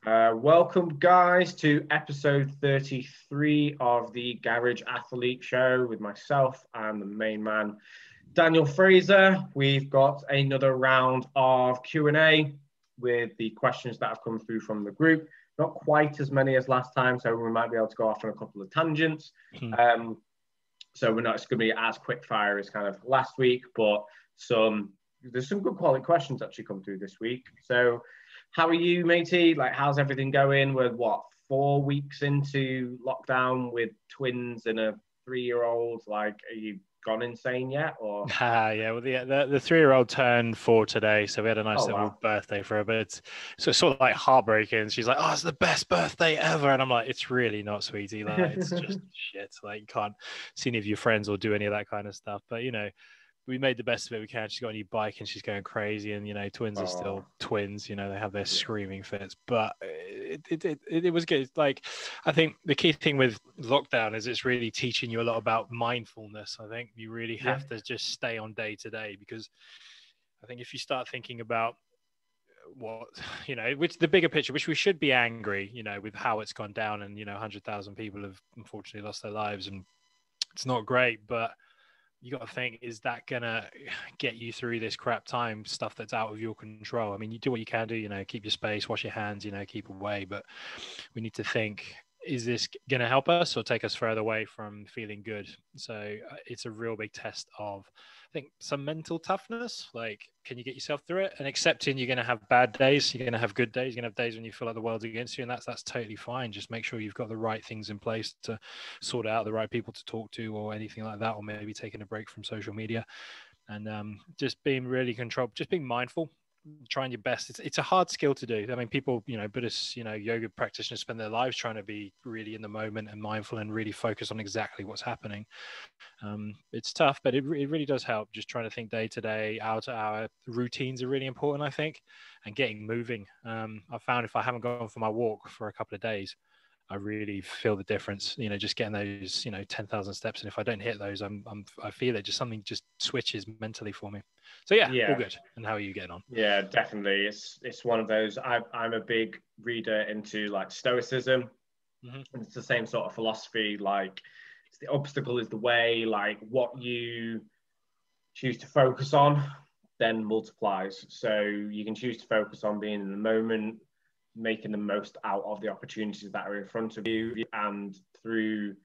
Welcome, guys, to episode 33 of the Garage Athlete Show with myself and the main man, Daniel Fraser. We've got another round of Q&A with the questions that have come through from the group. Not quite as many as last time, so we might be able to go off on a couple of tangents. So we're not going to be as quick fire as kind of last week, but there's some good quality questions actually come through this week. So how are you, matey? Like, how's everything going? We're 4 weeks into lockdown with twins and a 3-year-old. Like, are you gone insane yet? Or yeah, well, the 3-year-old turned 4 today, so we had a nice little birthday for her. But it's sort of like heartbreaking. She's like, "Oh, it's the best birthday ever," and I'm like, "It's really not, sweetie. Like, it's just shit. Like, you can't see any of your friends or do any of that kind of stuff." But we made the best of it we can. She's got a new bike and she's going crazy, and twins are still twins. They have their screaming fits, but it was good. Like, I think the key thing with lockdown is it's really teaching you a lot about mindfulness. I think you really have to just stay on day to day, because I think if you start thinking about which the bigger picture, which we should be angry, with how it's gone down, and 100,000 people have unfortunately lost their lives, and it's not great, but you got to think, is that gonna get you through this crap time, stuff that's out of your control? I mean, you do what you can do, keep your space, wash your hands, keep away, but we need to think, is this gonna help us or take us further away from feeling good? So it's a real big test of, I think, some mental toughness. Like, can you get yourself through it, and accepting you're going to have bad days, you're going to have good days, you're going to have days when you feel like the world's against you, and that's totally fine. Just make sure you've got the right things in place to sort out, the right people to talk to or anything like that, or maybe taking a break from social media, and just being really controlled, just being mindful, trying your best. It's a hard skill to do. I mean, people, Buddhists, yoga practitioners spend their lives trying to be really in the moment and mindful and really focus on exactly what's happening. It's tough, but it really does help. Just trying to think day to day, hour to hour. Routines are really important, I think, and getting moving. I found if I haven't gone for my walk for a couple of days, I really feel the difference, just getting those, 10,000 steps. And if I don't hit those, I feel it, just something just switches mentally for me. So yeah, all good. And how are you getting on? Yeah, definitely. It's one of those, I'm a big reader into like Stoicism. And it's the same sort of philosophy. Like, the obstacle is the way. Like, what you choose to focus on then multiplies. So you can choose to focus on being in the moment, making the most out of the opportunities that are in front of you, and through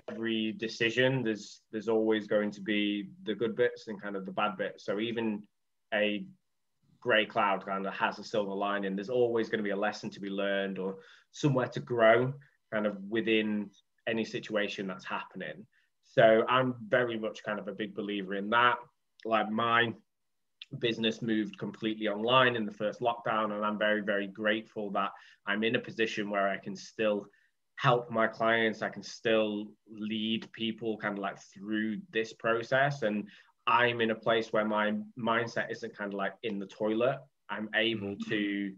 every decision there's always going to be the good bits and kind of the bad bits. So even a gray cloud kind of has a silver lining. There's always going to be a lesson to be learned or somewhere to grow kind of within any situation that's happening. So I'm very much kind of a big believer in that. Like, my business moved completely online in the first lockdown, and I'm very, very grateful that I'm in a position where I can still help my clients. I can still lead people kind of like through this process, and I'm in a place where my mindset isn't kind of like in the toilet. I'm able to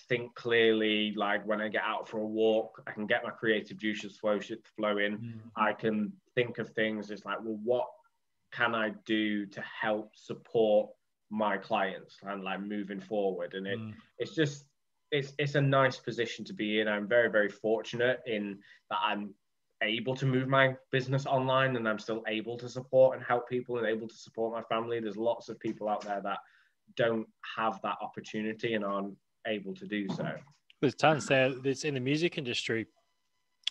think clearly. Like, when I get out for a walk, I can get my creative juices flowing. I can think of things. It's like, well, what can I do to help support my clients and like moving forward? And it's a nice position to be in. I'm very, very fortunate in that I'm able to move my business online, and I'm still able to support and help people and able to support my family. There's lots of people out there that don't have that opportunity and aren't able to do so. There's tons there. It's in the music industry.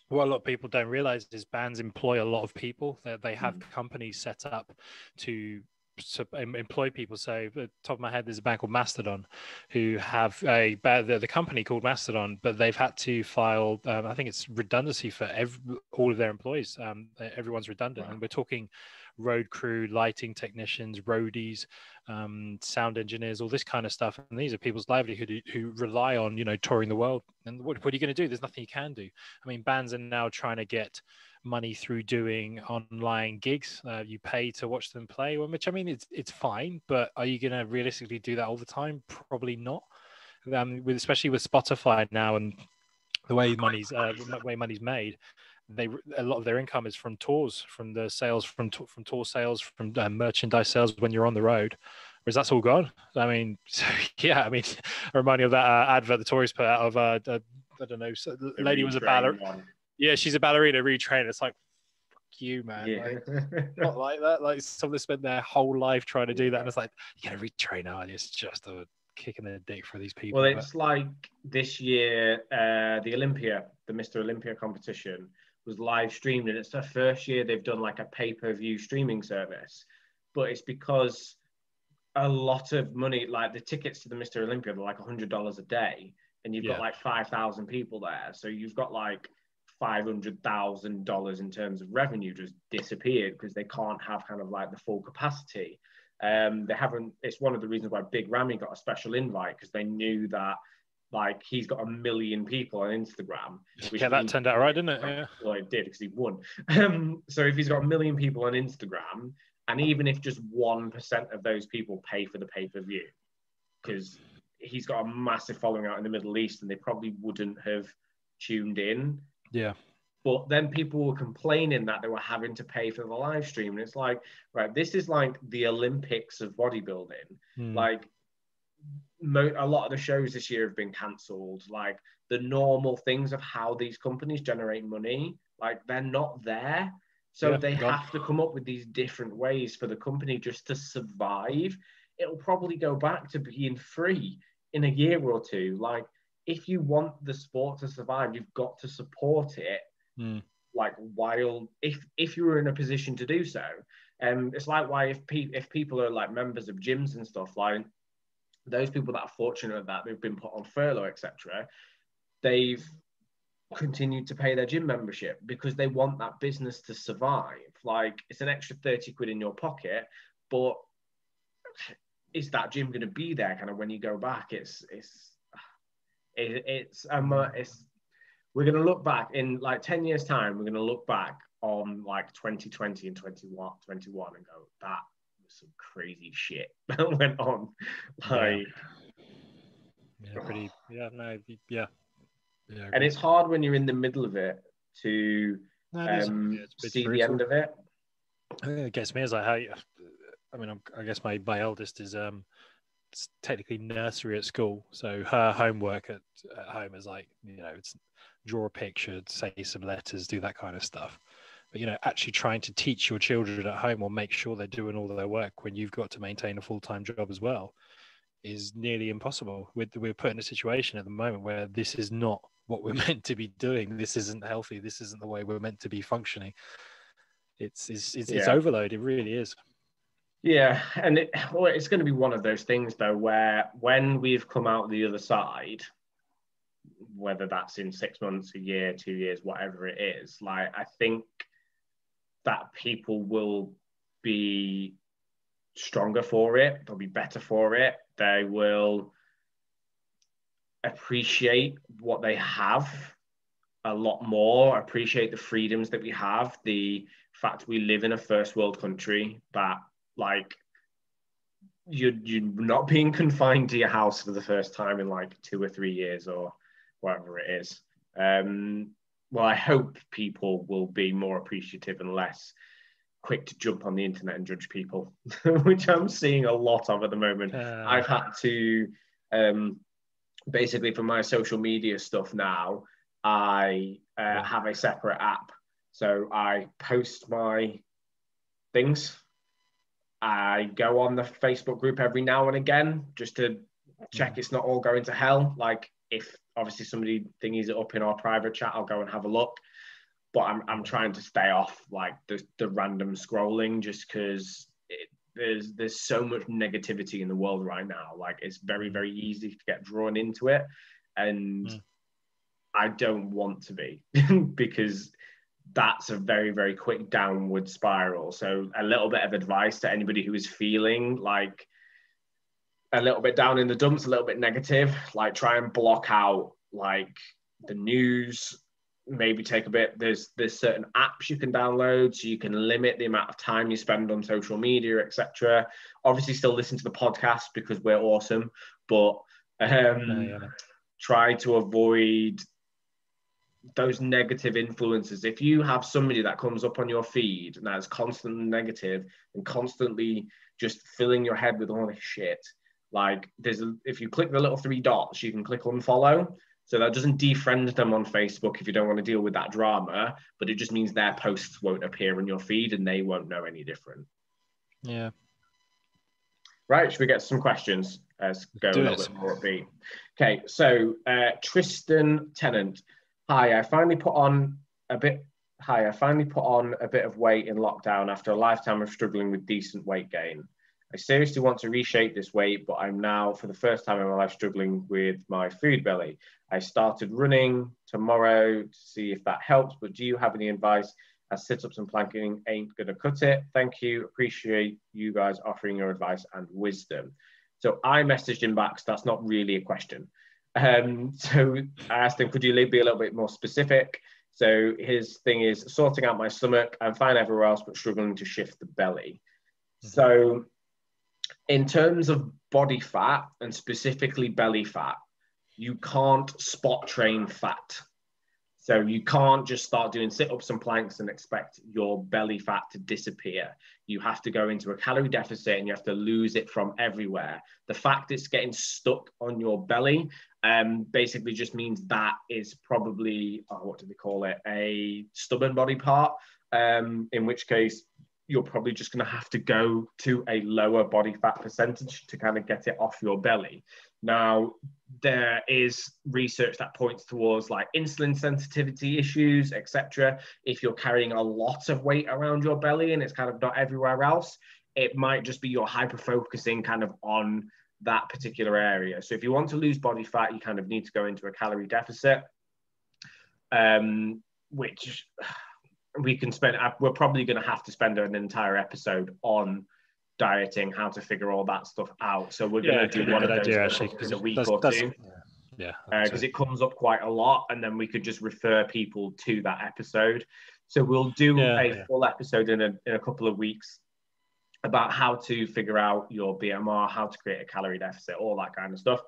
What a lot of people don't realize is bands employ a lot of people. They have companies set up to employ people. So at the top of my head, there's a band called Mastodon who have the company called Mastodon, but they've had to file, I think it's redundancy for all of their employees. Everyone's redundant. And we're talking road crew, lighting technicians, roadies, sound engineers, all this kind of stuff. And these are people's livelihood who rely on, touring the world. And what are you going to do? There's nothing you can do. I mean, bands are now trying to get money through doing online gigs. You pay to watch them play, which, I mean, it's fine, but are you going to realistically do that all the time? Probably not. Especially with Spotify now and the way money's made, a lot of their income is from tours, from the sales, from tour sales, from merchandise sales when you're on the road. whereas that's all gone. I mean, so, yeah, I mean, remind me of that advert the Tories put out of I don't know, so the lady was a ballerina. Yeah, she's a ballerina retrained. It's like, fuck you, man. Yeah. Like, not like that. Like, someone spent their whole life trying to do that, and it's like, you gotta retrain, aren't you? It's just a kick in the dick for these people. Well, it's like this year, the Mr. Olympia competition was live streamed, and it's the first year they've done like a pay-per-view streaming service. But it's because a lot of money, like the tickets to the Mr. Olympia, they're like $100 a day, and you've got like 5,000 people there. So you've got like $500,000 in terms of revenue just disappeared because they can't have kind of like the full capacity. They haven't. It's one of the reasons why Big Ramy got a special invite, because they knew that like he's got 1 million people on Instagram. Yeah, that turned out right, didn't it? Yeah. Well, it did, because he won. So if he's got 1 million people on Instagram, and even if just 1% of those people pay for the pay-per-view, because he's got a massive following out in the Middle East, and they probably wouldn't have tuned in. Yeah. But then people were complaining that they were having to pay for the live stream. And it's like, right, this is like the Olympics of bodybuilding. Like, a lot of the shows this year have been cancelled. Like, the normal things of how these companies generate money, like, they're not there. So they have to come up with these different ways for the company just to survive. It'll probably go back to being free in a year or two. Like, if you want the sport to survive, you've got to support it. Like, while if you were in a position to do so, it's like why if people are like members of gyms and stuff, like those people that are fortunate that they've been put on furlough, etc., they've continued to pay their gym membership because they want that business to survive. Like, it's an extra 30 quid in your pocket, but is that gym going to be there kind of when you go back? We're going to look back in like 10 years time. We're going to look back on like 2020 and 21 and go, that was some crazy shit that went on. Like, and it's hard when you're in the middle of it to see the end of it. I think it gets me is like how I guess my eldest is technically nursery at school, so her homework at home is like, it's draw a picture, say some letters, do that kind of stuff. But actually trying to teach your children at home or make sure they're doing all of their work when you've got to maintain a full-time job as well is nearly impossible. We're put in a situation at the moment where this is not what we're meant to be doing. This isn't healthy. This isn't the way we're meant to be functioning. It's overload. It really is. Yeah, and it's going to be one of those things though, where when we've come out the other side, whether that's in 6 months, a year, 2 years, whatever it is, like, I think that people will be stronger for it. They'll be better for it. They will appreciate what they have a lot more, appreciate the freedoms that we have, the fact we live in a first world country, that like you're not being confined to your house for the first time in like 2 or 3 years or whatever it is. Well, I hope people will be more appreciative and less quick to jump on the internet and judge people, which I'm seeing a lot of at the moment. I've had to, basically for my social media stuff now, I have a separate app. So I post my things. I go on the Facebook group every now and again just to check it's not all going to hell. Like, if obviously somebody thingies it up in our private chat, I'll go and have a look. But I'm trying to stay off like the random scrolling, just because there's so much negativity in the world right now. Like, it's very, very easy to get drawn into it, and I don't want to be because that's a very, very quick downward spiral. So a little bit of advice to anybody who is feeling like a little bit down in the dumps, a little bit negative, like, try and block out like the news. Maybe take a bit, there's certain apps you can download so you can limit the amount of time you spend on social media, etc. Obviously still listen to the podcast because we're awesome, but try to avoid those negative influences. If you have somebody that comes up on your feed and that's constantly negative and constantly just filling your head with all this shit, like if you click the little 3 dots, you can click unfollow. So that doesn't defriend them on Facebook if you don't want to deal with that drama, but it just means their posts won't appear on your feed and they won't know any different. Yeah. Right, should we get some questions? Let's go a little bit more upbeat. Okay, so Tristan Tennant. Hi, I finally put on a bit of weight in lockdown after a lifetime of struggling with decent weight gain. I seriously want to reshape this weight, but I'm now, for the first time in my life, struggling with my food belly. I started running tomorrow to see if that helps, but do you have any advice, as sit-ups and planking ain't going to cut it? Thank you. Appreciate you guys offering your advice and wisdom. So I messaged him back, so that's not really a question. So I asked him, could you be a little bit more specific? So his thing is sorting out my stomach. I'm fine everywhere else, but struggling to shift the belly. Mm-hmm. So in terms of body fat and specifically belly fat, you can't spot train fat. So you can't just start doing sit-ups and planks and expect your belly fat to disappear. You have to go into a calorie deficit and you have to lose it from everywhere. The fact it's getting stuck on your belly basically just means that is probably, what do they call it, a stubborn body part, in which case you're probably just going to have to go to a lower body fat percentage to kind of get it off your belly. Now, there is research that points towards like insulin sensitivity issues, etc. If you're carrying a lot of weight around your belly and it's kind of not everywhere else, it might just be you're hyper-focusing kind of on that particular area. So if you want to lose body fat, you kind of need to go into a calorie deficit, which we can spend, we're probably going to have to spend an entire episode on dieting, how to figure all that stuff out. So we're going to do one of those actually in a week or two. Yeah, because it comes up quite a lot, and then we could just refer people to that episode. So we'll do a full episode in a couple of weeks about how to figure out your BMR, how to create a calorie deficit, all that kind of stuff.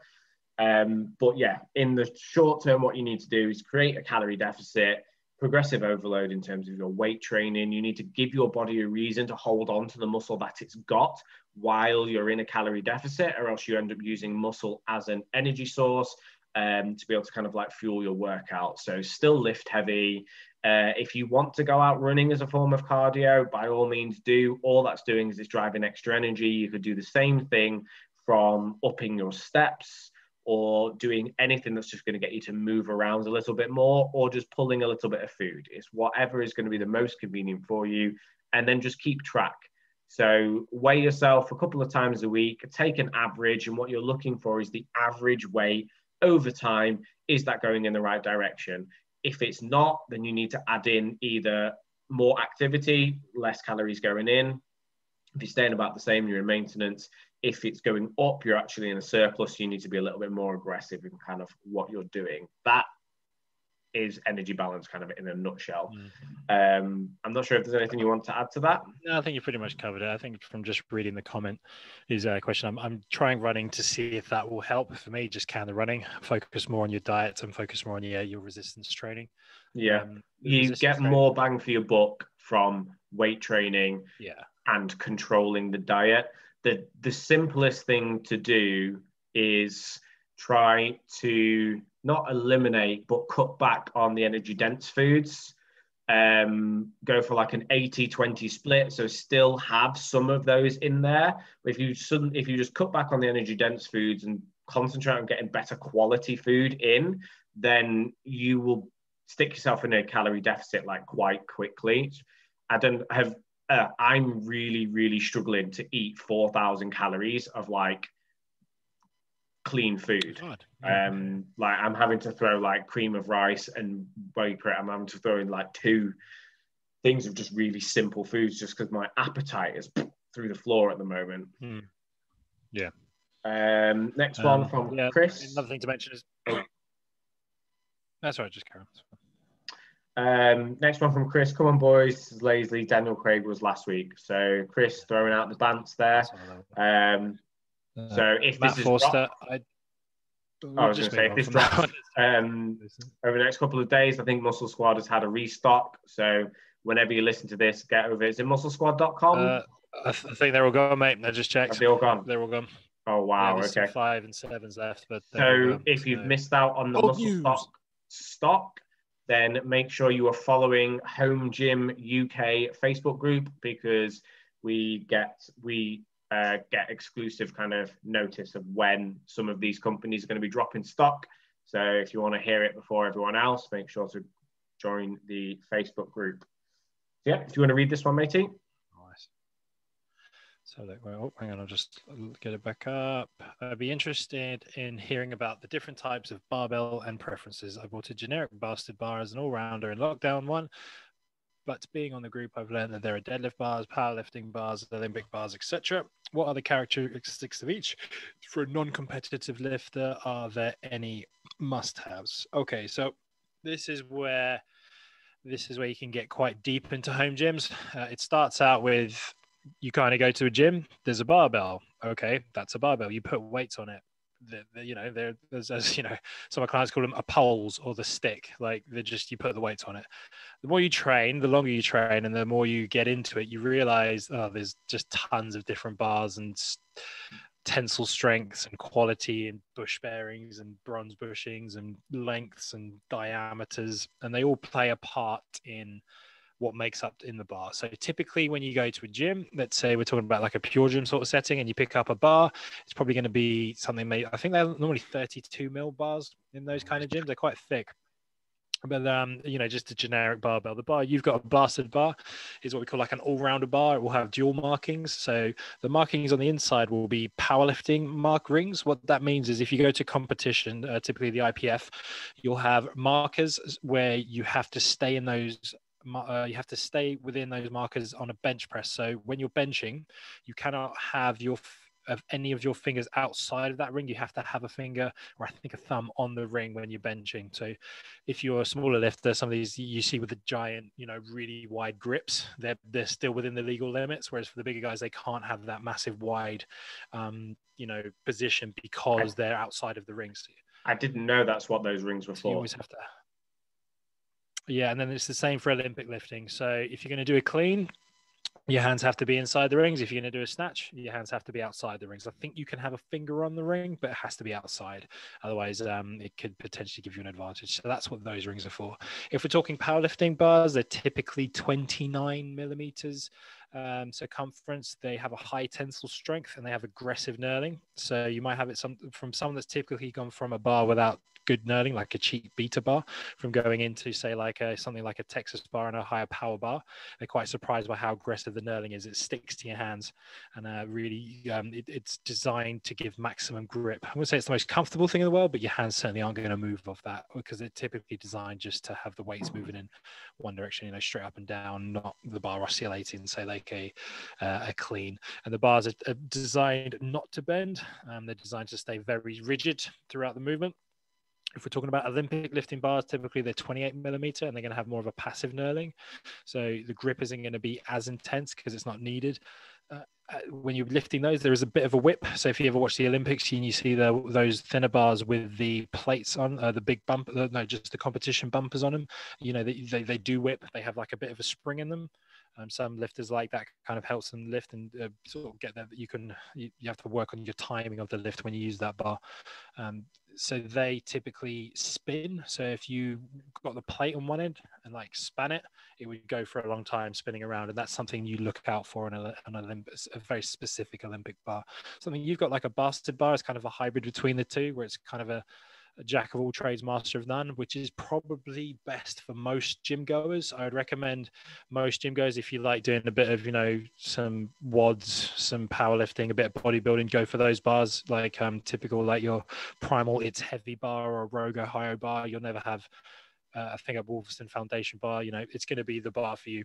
But yeah, in the short term, what you need to do is create a calorie deficit, progressive overload in terms of your weight training. You need to give your body a reason to hold on to the muscle that it's got while you're in a calorie deficit, or else you end up using muscle as an energy source to be able to kind of like fuel your workout. So still lift heavy. If you want to go out running as a form of cardio, by all means do. All that's doing is it's driving extra energy. You could do the same thing from upping your steps, or doing anything that's just going to get you to move around a little bit more, or just pulling a little bit of food. It's whatever is going to be the most convenient for you, and then just keep track. So weigh yourself a couple of times a week, take an average, and what you're looking for is the average weight over time. Is that going in the right direction? If it's not, then you need to add in either more activity, less calories going in. If you're staying about the same, you're in maintenance. If it's going up, you're actually in a surplus. You need to be a little bit more aggressive in kind of what you're doing. That is energy balance kind of in a nutshell. I'm not sure if there's anything you want to add to that. No, I think you pretty much covered it. I think from just reading the comment is a question. I'm trying running to see if that will help. For me, just can the running, focus more on your diet and focus more on your resistance training. Yeah, you get more bang for your buck from weight training and controlling the diet. The simplest thing to do is try to not eliminate, but cut back on the energy dense foods. Go for like an 80-20 split. So still have some of those in there. But if you just cut back on the energy dense foods and concentrate on getting better quality food in, then you will stick yourself in a calorie deficit like quite quickly. I'm really, really struggling to eat 4,000 calories of like clean food. Like I'm having to throw like cream of rice and whey protein. I'm having to throw in like 2 things of just really simple foods just because my appetite is through the floor at the moment. Yeah. Next one from Chris. Another thing to mention is that's right, just carry on. Next one from Chris. Come on, boys. Lazily. Daniel Craig was last week. So Chris throwing out the bants there. So if Matt this Forster, is I We'll was going just to say, move if on this from that drops one. over the next couple of days, I think Muscle Squad has had a restock. So whenever you listen to this, get over it. Is it musclesquad.com? I think they're all gone, mate. I just checked. Have they all gone? They're all gone. Oh, Yeah, wow. there's some Okay. 5 and 7s left, but they're all So gone. if you've missed out on the old Muscle news. stock, then make sure you are following Home Gym UK Facebook group, because we get exclusive kind of notice of when some of these companies are going to be dropping stock. So if you want to hear it before everyone else, make sure to join the Facebook group. So yeah, if you want to read this one, matey. Nice. So hang on, I'll just get it back up. I'd be interested in hearing about the different types of barbell and preferences. I bought a generic bastard bar as an all-rounder in lockdown one, but being on the group, I've learned that there are deadlift bars, powerlifting bars, Olympic bars, etc. What are the characteristics of each? For a non-competitive lifter, are there any must-haves? Okay, so this is where you can get quite deep into home gyms. It starts out with, you kind of go to a gym, there's a barbell. Okay, that's a barbell. You put weights on it. There's some of my clients call them a poles or the stick. Like they're just, you put the weights on it. The more you train, the longer you train, and the more you get into it, you realize, there's just tons of different bars and tensile strengths and quality and bush bearings and bronze bushings and lengths and diameters, and they all play a part in what makes up in the bar. So typically when you go to a gym, let's say we're talking about like a pure gym sort of setting, and you pick up a bar, it's probably going to be something made, I think they're normally 32 mil bars in those kind of gyms. They're quite thick. But just a generic barbell. The bar you've got, a bastard bar, is what we call like an all-rounder bar. It will have dual markings. So the markings on the inside will be powerlifting mark rings. What that means is if you go to competition, typically the IPF, you'll have markers where you have to stay in those. You have to stay within those markers on a bench press. So when you're benching, you cannot have any of your fingers outside of that ring. You have to have a finger, or I think a thumb, on the ring when you're benching. So if you're a smaller lifter, some of these you see with the giant, really wide grips, they're still within the legal limits. Whereas for the bigger guys, they can't have that massive wide, position because they're outside of the rings. I didn't know that's what those rings were for. You always have to. Yeah, and then it's the same for Olympic lifting. So if you're going to do a clean, your hands have to be inside the rings. If you're going to do a snatch, your hands have to be outside the rings. I think you can have a finger on the ring, but it has to be outside. Otherwise, it could potentially give you an advantage. So that's what those rings are for. If we're talking powerlifting bars, they're typically 29 millimeters circumference. They have a high tensile strength and they have aggressive knurling. So you might have it from someone that's typically gone from a bar without good knurling, like a cheap beta bar, from going into say like something like a Texas bar and a higher power bar. They're quite surprised by how aggressive the knurling is. It sticks to your hands, and really it's designed to give maximum grip. I wouldn't say it's the most comfortable thing in the world, but your hands certainly aren't going to move off that, because they're typically designed just to have the weights moving in one direction, straight up and down, not the bar oscillating, say like a clean. And the bars are designed not to bend. They're designed to stay very rigid throughout the movement. If we're talking about Olympic lifting bars, typically they're 28 millimeter and they're going to have more of a passive knurling. So the grip isn't going to be as intense because it's not needed. When you're lifting those, there is a bit of a whip. So if you ever watch the Olympics and you see those thinner bars with the plates on, the big bump, just the competition bumpers on them, they do whip. They have like a bit of a spring in them. Some lifters like that, kind of helps them lift and sort of get there. You have to work on your timing of the lift when you use that bar. So they typically spin. So if you got the plate on one end and like span it, it would go for a long time spinning around. And that's something you look out for in a very specific Olympic bar. Something you've got like a bastard bar is kind of a hybrid between the two, where it's kind of a jack of all trades, master of none, which is probably best for most gym goers. I would recommend most gym goers, if you like doing a bit of, some WODs, some powerlifting, a bit of bodybuilding, go for those bars, like typical, like your Primal It's Heavy bar or Rogo Hyo bar. You'll never have I think a Wolverstone Foundation bar. It's going to be the bar for you.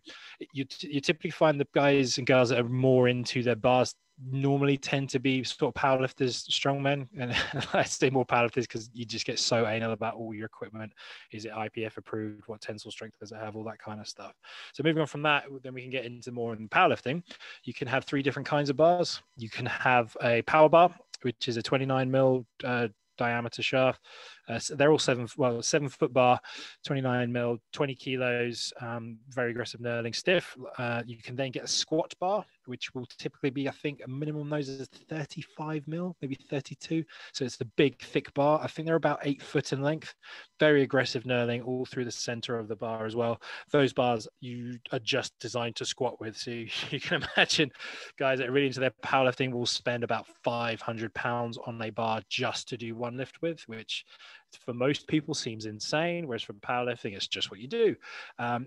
You typically find the guys and girls that are more into their bars normally tend to be sort of powerlifters, strongmen, and I say more powerlifters because you just get so anal about all your equipment. Is it IPF approved? What tensile strength does it have? All that kind of stuff. So moving on from that, then we can get into more in powerlifting. You can have 3 different kinds of bars. You can have a power bar, which is a 29 mil diameter shaft. So they're all 7-foot bar, 29 mil, 20 kilos, very aggressive knurling, stiff. You can then get a squat bar, which will typically be, I think, a minimum nose is 35 mil, maybe 32. So it's the big, thick bar. I think they're about 8 foot in length. Very aggressive knurling all through the center of the bar as well. Those bars you are just designed to squat with. So you can imagine guys that are really into their powerlifting will spend about 500 pounds on a bar just to do one lift with, which for most people seems insane, whereas for powerlifting, it's just what you do.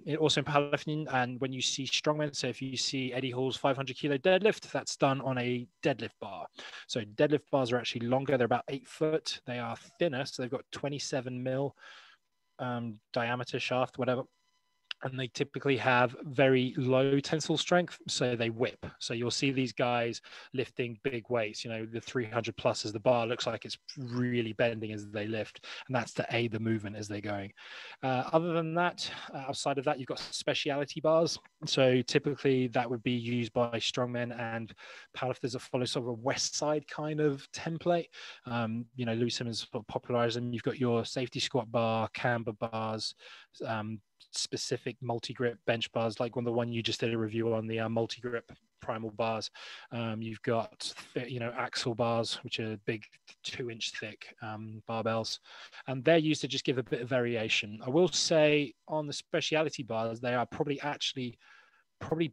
It also in powerlifting, and when you see strongmen, so if you see Eddie Hall's 500 kilo deadlift, that's done on a deadlift bar. So deadlift bars are actually longer. They're about 8 foot. They are thinner, so they've got 27 mil diameter shaft, whatever. And they typically have very low tensile strength, so they whip. So you'll see these guys lifting big weights, the 300 plus as the bar looks like it's really bending as they lift, and that's to aid the movement as they're going. Other than that, outside of that, you've got speciality bars. So typically that would be used by strongmen and powerlifters that follow sort of a West Side kind of template. Louis Simmons sort of popularized them. You've got your safety squat bar, camber bars, specific multi-grip bench bars, like the one you just did a review on, the multi-grip primal bars. You've got axle bars, which are big 2-inch thick barbells, and they're used to just give a bit of variation. I will say on the speciality bars, they are probably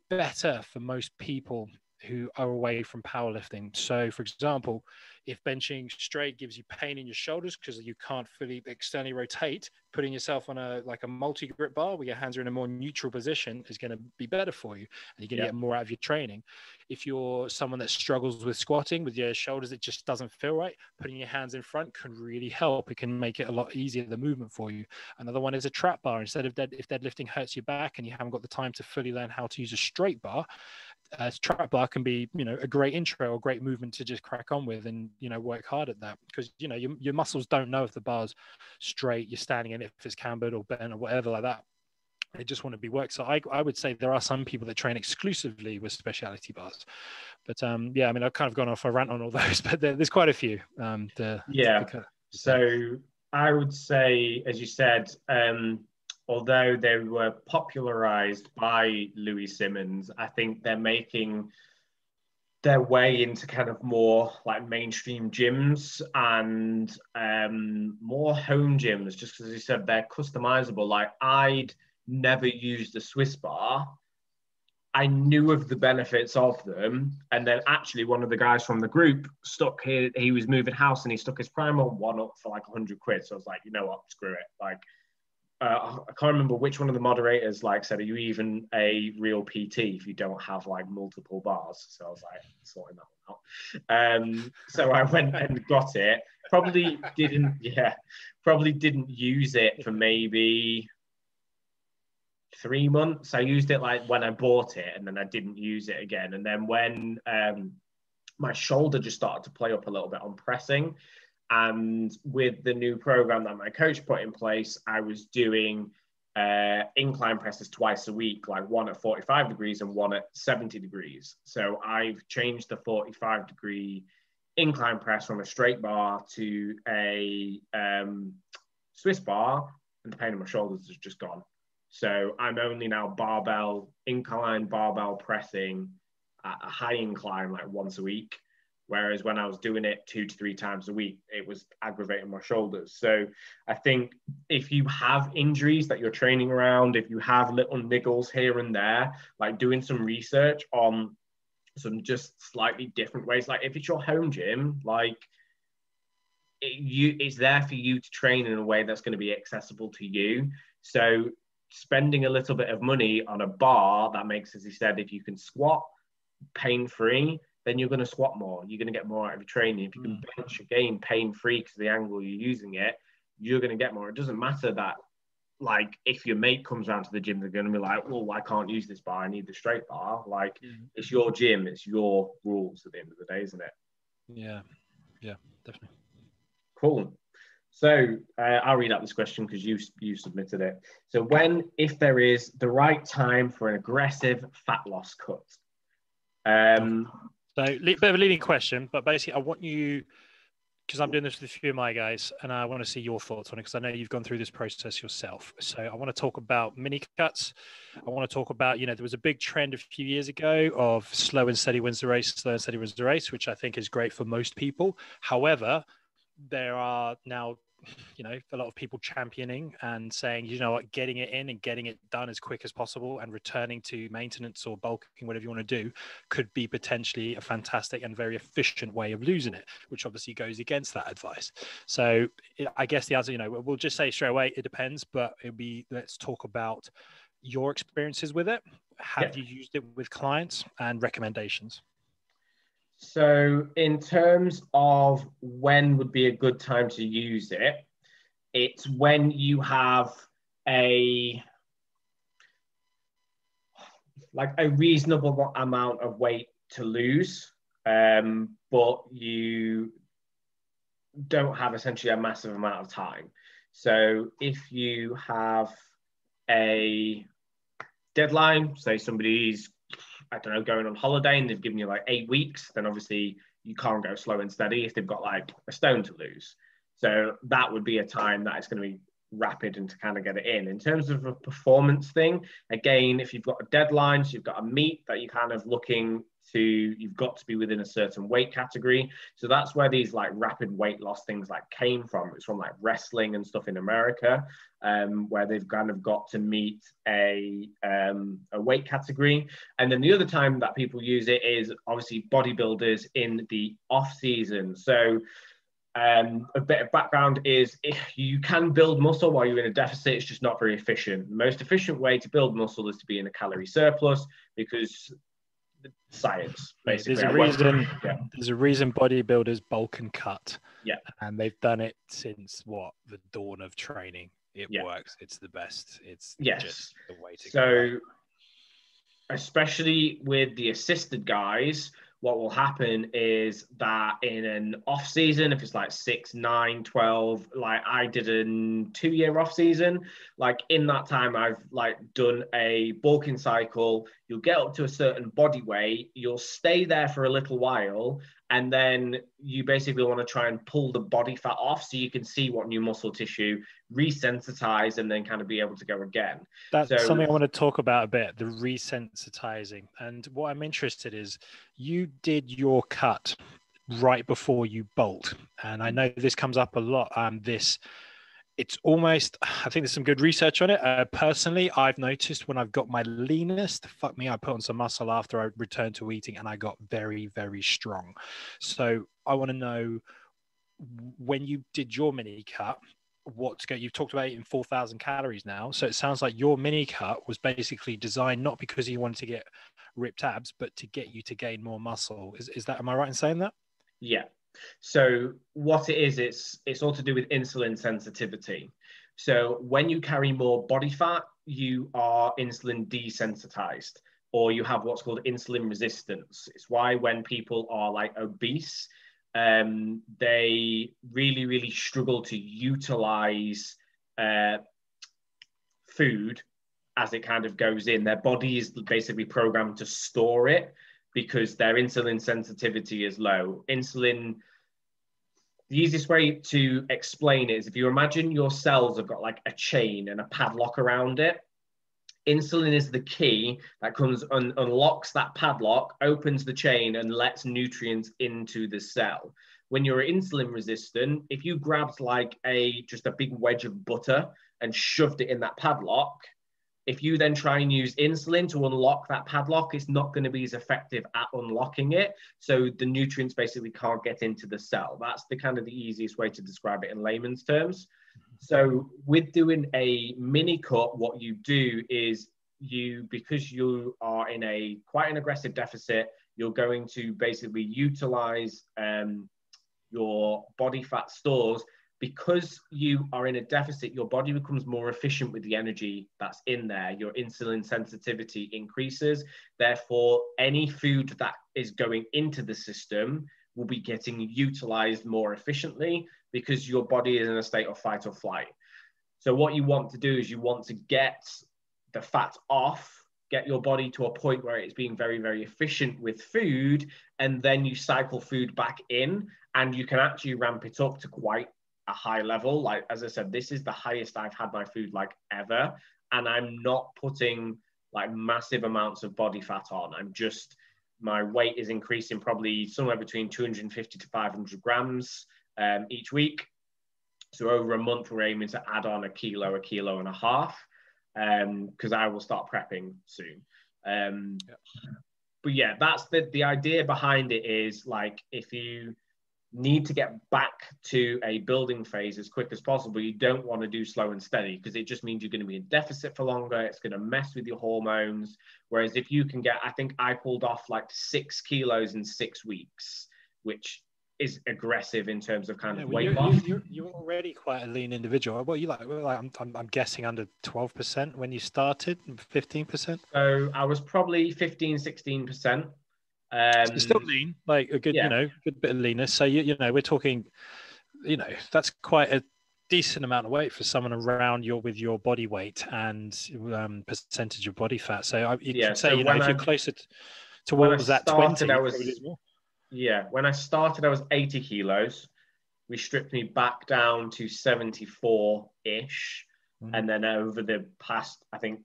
better for most people who are away from powerlifting. So for example, if benching straight gives you pain in your shoulders because you can't fully externally rotate, putting yourself on a multi-grip bar where your hands are in a more neutral position is going to be better for you, and you're going to get more out of your training. If you're someone that struggles with squatting with your shoulders, it just doesn't feel right, putting your hands in front can really help. It can make it a lot easier, the movement for you. Another one is a trap bar. Instead of if deadlifting hurts your back and you haven't got the time to fully learn how to use a straight bar, trap bar can be a great intro or great movement to just crack on with and work hard at that, because your muscles don't know if the bar's straight, you're standing in it, if it's cambered or bent or whatever like that. They just want to be worked. So I would say there are some people that train exclusively with speciality bars, but I've kind of gone off a rant on all those, but there's quite a few. So I would say, as you said, although they were popularized by Louis Simmons, I think they're making their way into kind of more like mainstream gyms and more home gyms, just because, as you said, they're customizable. Like, I'd never used a Swiss bar. I knew of the benefits of them. And then actually one of the guys from the group he was moving house and he stuck his primal one up for like 100 quid. So I was like, you know what, screw it. Like, I can't remember which one of the moderators said, are you even a real PT if you don't have like multiple bars? So I was like, sorting that one out. So I went and got it. Probably didn't use it for maybe 3 months. I used it like when I bought it, and then I didn't use it again. And then when my shoulder just started to play up a little bit on pressing, and with the new program that my coach put in place, I was doing incline presses twice a week, like one at 45 degrees and one at 70 degrees. So I've changed the 45-degree incline press from a straight bar to a Swiss bar, and the pain in my shoulders has just gone. So I'm only now incline barbell pressing at a high incline like once a week. Whereas when I was doing it 2 to 3 times a week, it was aggravating my shoulders. So I think if you have injuries that you're training around, if you have little niggles here and there, like doing some research on some just slightly different ways. Like if it's your home gym, like it's there for you to train in a way that's going to be accessible to you. So spending a little bit of money on a bar that makes, as he said, if you can squat pain-free, then you're going to squat more. You're going to get more out of your training. If you can bench again pain-free because of the angle you're using it, you're going to get more. It doesn't matter that, like, if your mate comes around to the gym, they're going to be like, well, I can't use this bar. I need the straight bar. Like, it's your gym. It's your rules at the end of the day, isn't it? Yeah, definitely. Cool. So I'll read out this question because you submitted it. So if there is the right time for an aggressive fat loss cut? So a bit of a leading question, but basically I want you because I'm doing this with a few of my guys, and I want to see your thoughts on it, because I know you've gone through this process yourself. So I want to talk about mini cuts. I want to talk about, there was a big trend a few years ago of slow and steady wins the race, slow and steady wins the race, which I think is great for most people. However, there are now, a lot of people championing and saying, getting it in and getting it done as quick as possible and returning to maintenance or bulking, whatever you want to do, could be potentially a fantastic and very efficient way of losing it, which obviously goes against that advice. So I guess the answer, we'll just say straight away, it depends, but let's talk about your experiences with it. Have you used it with clients, and recommendations? So in terms of when would be a good time to use it, it's when you have a reasonable amount of weight to lose, but you don't have essentially a massive amount of time. So if you have a deadline, say somebody's, I don't know, going on holiday and they've given you like 8 weeks, then obviously you can't go slow and steady if they've got like a stone to lose. So that would be a time that it's going to be rapid and to kind of get it in. In terms of a performance thing, again, if you've got a deadline, so you've got a meet that you're kind of looking to, you've got to be within a certain weight category. So that's where these like rapid weight loss things like came from. It's from like wrestling and stuff in America, where they've kind of got to meet a weight category. And then the other time that people use it is obviously bodybuilders in the off season. So a bit of background is, if you can build muscle while you're in a deficit, it's just not very efficient. The most efficient way to build muscle is to be in a calorie surplus, because science, basically. There's a reason bodybuilders bulk and cut. Yeah. And they've done it since the dawn of training. It works. It's the best. It's just the way to go. So especially with the assisted guys, what will happen is that in an off season, if it's like 6, 9, 12, like I did a 2-year off season, like in that time, I've like done a bulking cycle. You'll get up to a certain body weight, you'll stay there for a little while, and then you basically want to try and pull the body fat off so you can see what new muscle tissue, resensitize, and then kind of be able to go again. That's something I want to talk about a bit, the resensitizing. And what I'm interested is, you did your cut right before you bolt. And I know this comes up a lot. It's almost, I think there's some good research on it. Personally, I've noticed when I've got my leanest, I put on some muscle after I returned to eating, and I got very, very strong. So I want to know, when you did your mini cut, you've talked about eating 4,000 calories now. So it sounds like your mini cut was basically designed not because you wanted to get ripped abs, but to get you to gain more muscle. Is that, am I right in saying that? Yeah. So what it is, it's all to do with insulin sensitivity. So when you carry more body fat, you are insulin desensitized, or you have what's called insulin resistance. It's why when people are like obese, they really, really struggle to utilize food as it kind of goes in. Their body is basically programmed to store it because their insulin sensitivity is low. Insulin, the easiest way to explain it is, if you imagine your cells have got like a chain and a padlock around it, insulin is the key that comes and unlocks that padlock, opens the chain, and lets nutrients into the cell. When you're insulin resistant, if you grabbed like just a big wedge of butter and shoved it in that padlock, if you then try and use insulin to unlock that padlock, it's not going to be as effective at unlocking it. So the nutrients basically can't get into the cell. That's the kind of the easiest way to describe it in layman's terms. So with doing a mini cut, what you do is because you are in quite an aggressive deficit, you're going to basically utilize your body fat stores. Because you are in a deficit, your body becomes more efficient with the energy that's in there. Your insulin sensitivity increases. Therefore, any food that is going into the system will be getting utilized more efficiently because your body is in a state of fight or flight. So what you want to do is you want to get the fat off, get your body to a point where it's being very, very efficient with food, and then you cycle food back in, and you can actually ramp it up to quite a high level. Like, as I said, this is the highest I've had my food like ever, and I'm not putting like massive amounts of body fat on. My weight is increasing probably somewhere between 250 to 500 grams each week. So over a month, we're aiming to add on a kilo and a half, because I will start prepping soon. But yeah, that's the idea behind it, is like, if you need to get back to a building phase as quick as possible, you don't want to do slow and steady, because it just means you're going to be in deficit for longer. It's going to mess with your hormones. Whereas if you can get, I think I pulled off like 6 kilos in 6 weeks, which is aggressive in terms of kind of weight loss. You're already quite a lean individual. What you like? I'm guessing under 12% when you started, 15%. So I was probably 15-16%. So still lean, like a good, good bit of leanness. So we're talking, that's quite a decent amount of weight for someone around with your body weight and percentage of body fat. So you could say, if you're closer towards that 20, when I started, I was 80 kilos. We stripped me back down to 74-ish. Mm-hmm. And then over the past, I think,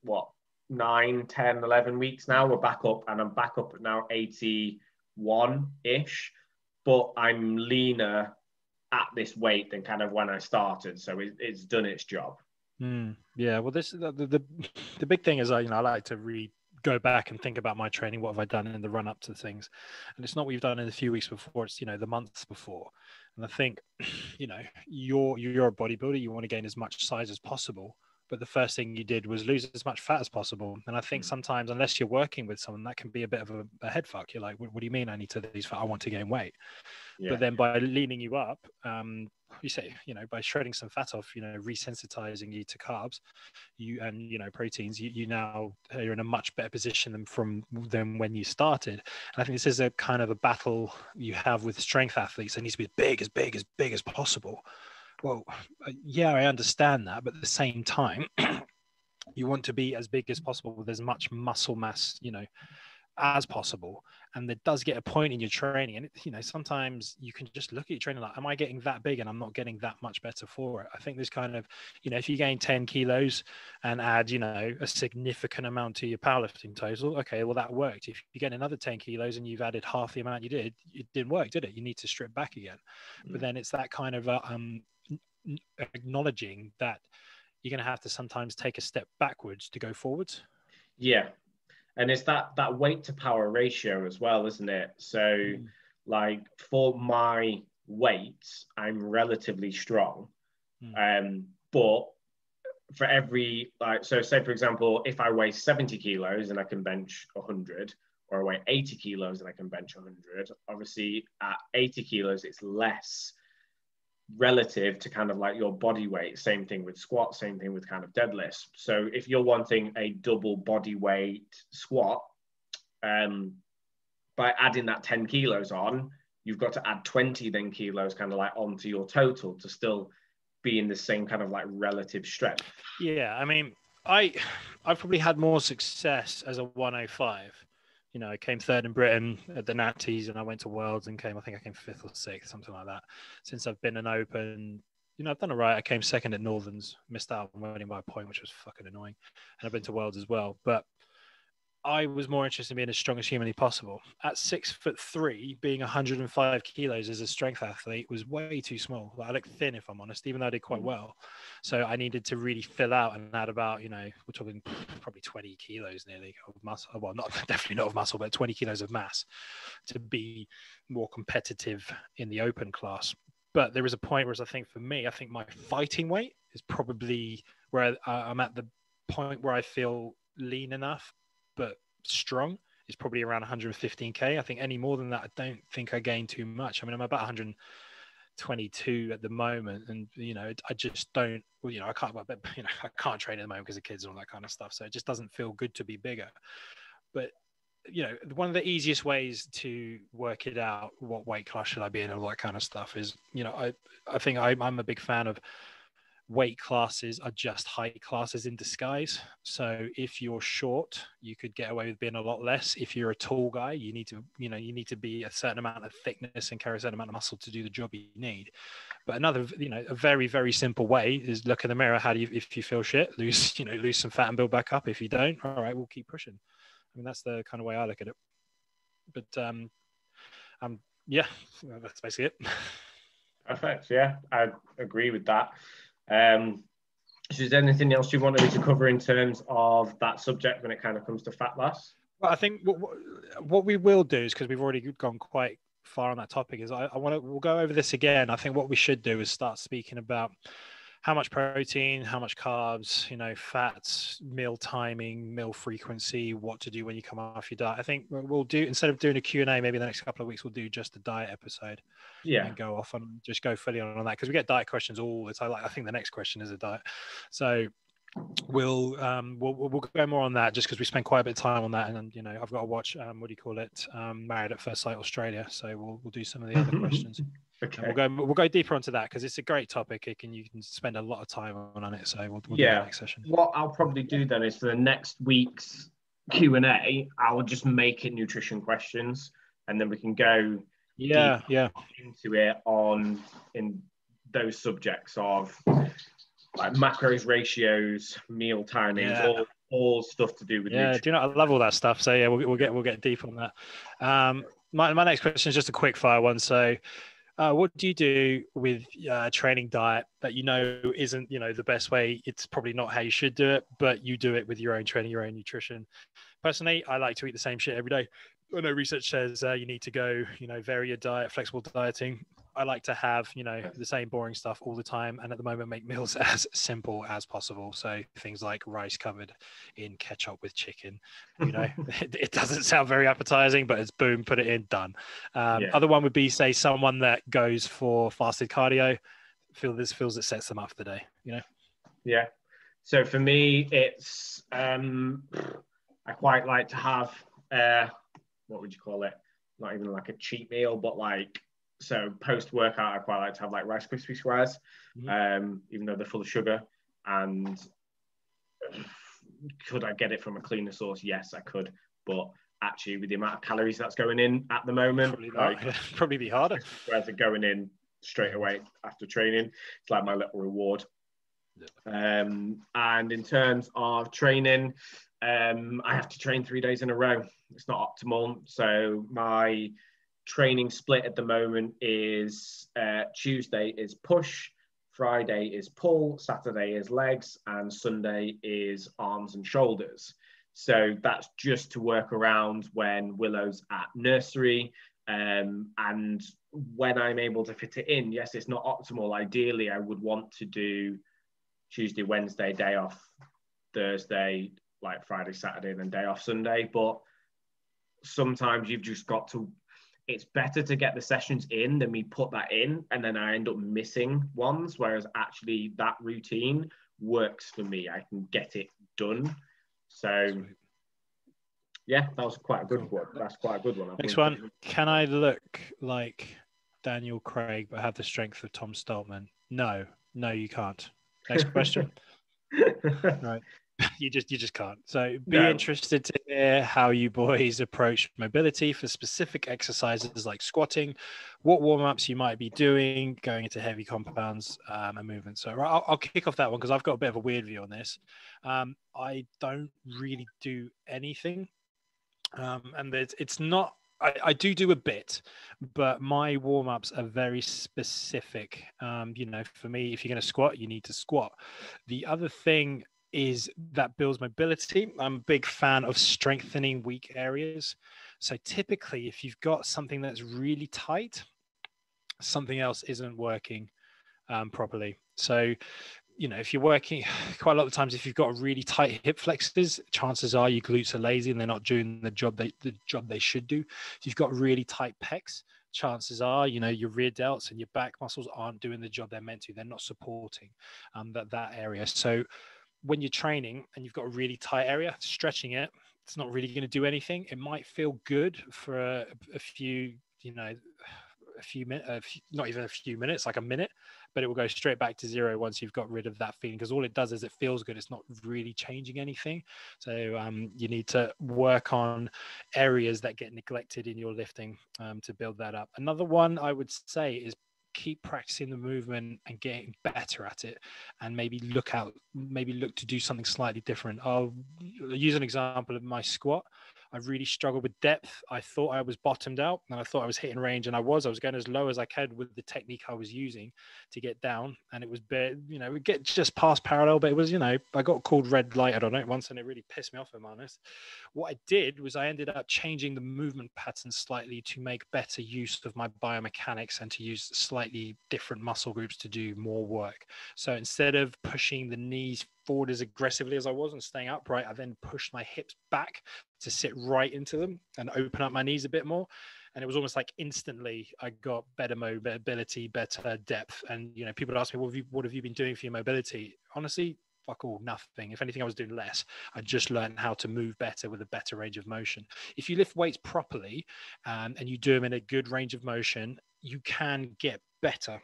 9, 10, 11 weeks now, we're back up, and I'm back up at now 81-ish. But I'm leaner at this weight than kind of when I started. So it's done its job. Yeah, well, this the big thing is, I like to go back and think about my training. What have I done in the run up to things? And it's not what you've done in the few weeks before. It's, the months before. And I think, you're a bodybuilder. You want to gain as much size as possible. But the first thing you did was lose as much fat as possible. And I think sometimes, unless you're working with someone, that can be a bit of a head fuck. You're like, what do you mean I need to lose fat? I want to gain weight. Yeah. But then by leaning you up, you say, by shredding some fat off, resensitizing you to carbs, and proteins, you're in a much better position than when you started. And I think this is a kind of a battle you have with strength athletes. They need to be as big as possible. Well, yeah, I understand that, but at the same time, you want to be as big as possible with as much muscle mass, as possible. And there does get a point in your training, and sometimes you can just look at your training like, am I getting that big and I'm not getting that much better for it? I think there's kind of, if you gain 10 kilos and add, a significant amount to your powerlifting total, okay, well, that worked. If you get another 10 kilos and you've added half the amount you did, it didn't work, did it? You need to strip back again. But then it's that kind of acknowledging that you're going to have to sometimes take a step backwards to go forwards. Yeah. And it's that weight to power ratio as well, isn't it? So like, for my weight, I'm relatively strong. But for every, so say for example, if I weigh 70 kilos and I can bench 100, or I weigh 80 kilos and I can bench 100, obviously at 80 kilos, it's less relative to kind of like your body weight. Same thing with squats, same thing with kind of deadlifts. So if you're wanting a double body weight squat, by adding that 10 kilos on, you've got to add 20 then kilos kind of like onto your total to still be in the same kind of like relative strength. Yeah, I mean, I've probably had more success as a 105. I came third in Britain at the Natties, and I went to Worlds and I think I came fifth or sixth, something like that. Since I've been an Open, I've done all right. I came second at Northerns, missed out on winning by a point, which was fucking annoying. And I've been to Worlds as well. But I was more interested in being as strong as humanly possible. At 6'3", being 105 kilos as a strength athlete was way too small. I looked thin, if I'm honest, even though I did quite well. So I needed to really fill out and add about, we're talking probably 20 kilos nearly of muscle. Well, definitely not of muscle, but 20 kilos of mass to be more competitive in the Open class. But there is a point where, I think for me, I think my fighting weight is probably where I'm at the point where I feel lean enough, but strong, is probably around 115k. I think any more than that, I don't think I gain too much. I mean, I'm about 122 at the moment, and I just don't. Well, I can't. I can't train at the moment because of kids and all that kind of stuff. So it just doesn't feel good to be bigger. But one of the easiest ways to work it out, what weight class should I be in, and all that kind of stuff, is I think I'm a big fan of weight classes are just height classes in disguise. So if you're short, you could get away with being a lot less. If you're a tall guy, you need to be a certain amount of thickness and carry a certain amount of muscle to do the job you need. But another, a very, very simple way is look in the mirror. How do you, if you feel shit, lose some fat and build back up. If you don't, all right, we'll keep pushing. I mean, that's the kind of way I look at it. But yeah, that's basically it. Perfect. Yeah, I agree with that. So is there anything else you wanted me to cover in terms of that subject when it kind of comes to fat loss? Well, I think what we will do is, because we've already gone quite far on that topic, is we'll go over this again. I think what we should do is start speaking about how much protein, how much carbs, fats, meal timing, meal frequency, what to do when you come off your diet. I think we'll do, instead of doing a Q&A, maybe the next couple of weeks, we'll do just a diet episode. Yeah. And go off and just go fully on that, because we get diet questions all the time. Like, I think the next question is a diet. So we'll go more on that, just because we spend quite a bit of time on that. And I've got to watch Married at First Sight Australia. So we'll do some of the other questions. Okay. And we'll go deeper onto that, because it's a great topic. You can spend a lot of time on it. So we'll do that next session. What I'll probably do then is, for the next week's Q&A, I'll just make it nutrition questions, and then we can go into it in those subjects of like macros, ratios, meal timings, all stuff to do with nutrition. Do you know, I love all that stuff. So we'll get deep on that. My next question is just a quick fire one. So what do you do with training diet that isn't the best way? It's probably not how you should do it, but you do it with your own training, your own nutrition. Personally, I like to eat the same shit every day. I know research says you need to go, vary your diet, flexible dieting. I like to have, the same boring stuff all the time. And at the moment, make meals as simple as possible. So things like rice covered in ketchup with chicken, it doesn't sound very appetizing, but it's boom, put it in, done. Other one would be, say, someone that goes for fasted cardio, feels it sets them up for the day, Yeah. So for me, it's, I quite like to have, what would you call it? Not even like a cheat meal, but so post-workout, I quite like to have like Rice Krispie squares, even though they're full of sugar. And could I get it from a cleaner source? Yes, I could. But actually, with the amount of calories that's going in at the moment, probably be harder. Squares are going in straight away after training. It's like my little reward. And in terms of training, I have to train 3 days in a row. It's not optimal. So my training split at the moment is Tuesday is push, Friday is pull, Saturday is legs, and Sunday is arms and shoulders. So that's just to work around when Willow's at nursery. And when I'm able to fit it in, yes, it's not optimal. Ideally, I would want to do Tuesday, Wednesday, day off, Thursday, like Friday, Saturday, and then day off Sunday. But sometimes you've just got to, it's better to get the sessions in than me put that in and then I end up missing ones. Whereas actually that routine works for me. I can get it done. So yeah, that was quite a good one. That's quite a good one. Next one. Can I look like Daniel Craig but have the strength of Tom Stoleman? No, you can't. Next question. Right. You just can't. So be interested to hear how you boys approach mobility for specific exercises like squatting, what warm-ups you might be doing, going into heavy compounds and movement. So I'll kick off that one because I've got a bit of a weird view on this. I don't really do anything. And it's not, I do a bit, but my warm-ups are very specific. For me, if you're going to squat, you need to squat. The other thing is that builds mobility. I'm a big fan of strengthening weak areas. So typically, if you've got something that's really tight, something else isn't working properly. So, if you're working quite a lot of times, if you've got really tight hip flexors, chances are your glutes are lazy and they're not doing the job they should do. If you've got really tight pecs, chances are, your rear delts and your back muscles aren't doing the job they're meant to. They're not supporting that area. So when you're training and you've got a really tight area, stretching it's not really going to do anything. It might feel good for a few, a few minutes, not even a few minutes, like a minute, but it will go straight back to zero once you've got rid of that feeling, because all it does is it feels good. It's not really changing anything. So you need to work on areas that get neglected in your lifting to build that up. Another one I would say is keep practicing the movement and getting better at it, and maybe look to do something slightly different. I'll use an example of my squat. I really struggled with depth. I thought I was bottomed out, and I thought I was hitting range, and I was going as low as I could with the technique I was using to get down. And it was, we get just past parallel, but it was, I got called red lighted on it once, and it really pissed me off, if I'm honest. What I did was I ended up changing the movement pattern slightly to make better use of my biomechanics and to use slightly different muscle groups to do more work. So instead of pushing the knees forward as aggressively as I was and staying upright, I then pushed my hips back to sit right into them and open up my knees a bit more. And it was almost like instantly I got better mobility, better depth. And, people ask me, what have you been doing for your mobility? Honestly, fuck all, nothing. If anything, I was doing less. I just learned how to move better with a better range of motion. If you lift weights properly and you do them in a good range of motion, you can get better.